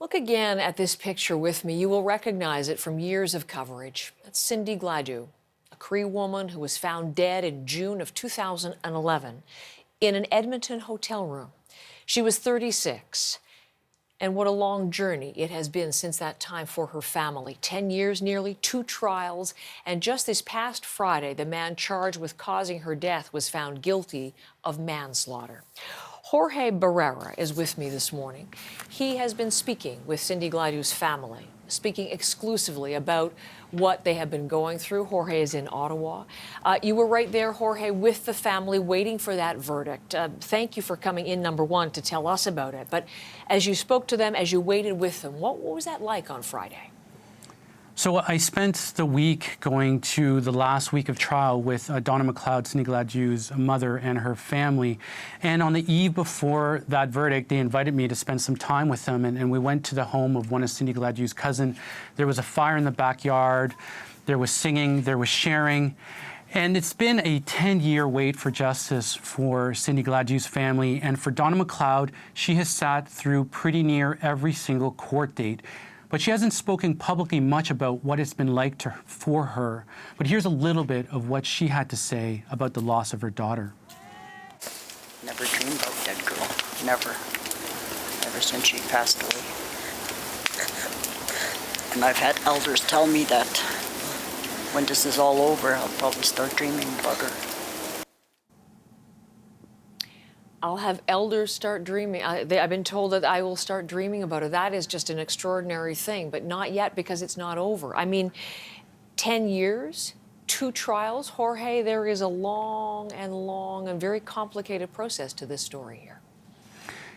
Look again at this picture with me. You will recognize it from years of coverage. That's Cindy Gladue, a Cree woman who was found dead in June of 2011 in an Edmonton hotel room. She was 36. And what a long journey it has been since that time for her family. 10 years nearly, 2 trials, and just this past Friday, the man charged with causing her death was found guilty of manslaughter. Jorge Barrera is with me this morning. He has been speaking with Cindy Gladue's family, speaking exclusively about what they have been going through. Jorge is in Ottawa. You were right there, Jorge, with the family, waiting for that verdict. Thank you for coming in, number one, to tell us about it. But as you spoke to them, as you waited with them, what was that like on Friday? So I spent the week going to the last week of trial with Donna McLeod, Cindy Gladue's mother, and her family. And on the eve before that verdict, they invited me to spend some time with them. And we went to the home of one of Cindy Gladue's cousins. There was a fire in the backyard. There was singing. There was sharing. And it's been a 10-year wait for justice for Cindy Gladue's family. And for Donna McLeod, she has sat through pretty near every single court date. But she hasn't spoken publicly much about what it's been like for her. But here's a little bit of what she had to say about the loss of her daughter. Never dreamed about that girl. Never. Ever since she passed away. And I've had elders tell me that when this is all over, I'll probably start dreaming about her. I'll have elders start dreaming. I've been told that I will start dreaming about her. That is just an extraordinary thing, but not yet because it's not over. I mean, 10 years, 2 trials. Jorge, there is a long and very complicated process to this story here.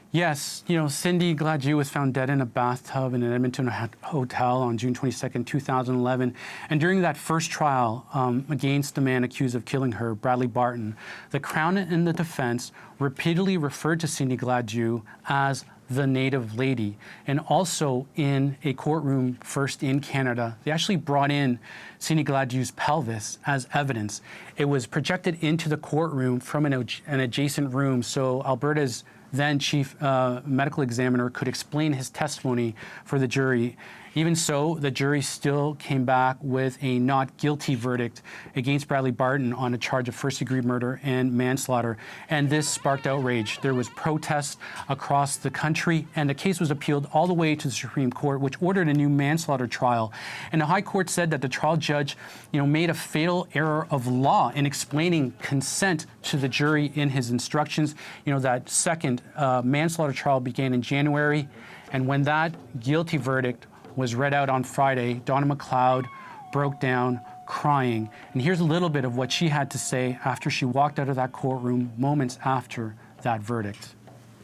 Yes, Cindy Gladue was found dead in a bathtub in an Edmonton hotel on June 22nd, 2011. And during that first trial against the man accused of killing her, Bradley Barton, the Crown and the defense repeatedly referred to Cindy Gladue as the Native Lady. And also in a courtroom first in Canada, they actually brought in Cindy Gladue's pelvis as evidence. It was projected into the courtroom from an adjacent room, so Alberta's then chief medical examiner could explain his testimony for the jury. Even so, the jury still came back with a not guilty verdict against Bradley Barton on a charge of first-degree murder and manslaughter. And this sparked outrage. There was protests across the country, and the case was appealed all the way to the Supreme Court, which ordered a new manslaughter trial. And the High Court said that the trial judge, made a fatal error of law in explaining consent to the jury in his instructions. That second manslaughter trial began in January, and when that guilty verdict was read out on Friday, Donna McLeod broke down crying. And here's a little bit of what she had to say after she walked out of that courtroom moments after that verdict.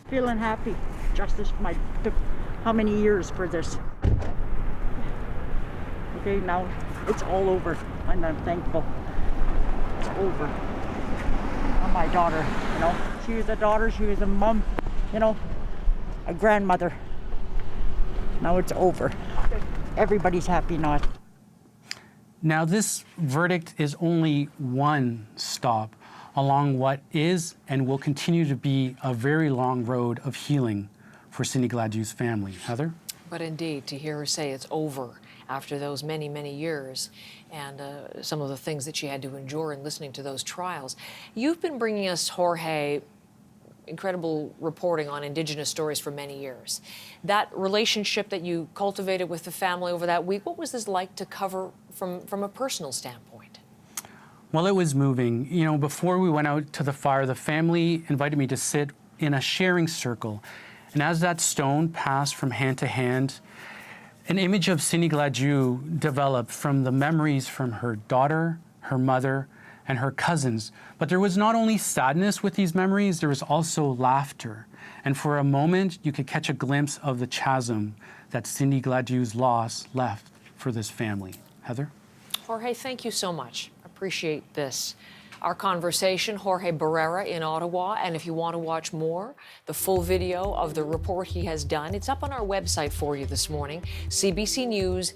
Feeling happy. Justice took how many years for this? Okay, now it's all over, and I'm thankful. It's over. I'm my daughter, She was a daughter, she was a mom, a grandmother. Now it's over. Everybody's happy now. Now, this verdict is only one stop along what is and will continue to be a very long road of healing for Cindy Gladue's family. Heather? But indeed, to hear her say it's over after those many, many years and some of the things that she had to endure in listening to those trials. You've been bringing us, Jorge, incredible reporting on Indigenous stories for many years. That relationship that you cultivated with the family over that week, what was this like to cover from a personal standpoint? Well, it was moving. Before we went out to the fire, the family invited me to sit in a sharing circle. And as that stone passed from hand to hand, an image of Cindy Gladue developed from the memories from her daughter, her mother, and her cousins. But there was not only sadness with these memories, there was also laughter. And for a moment, you could catch a glimpse of the chasm that Cindy Gladue's loss left for this family. Heather? Jorge, thank you so much. Appreciate this. Our conversation, Jorge Barrera in Ottawa. And if you want to watch more, the full video of the report he has done, it's up on our website for you this morning, CBCNews.ca.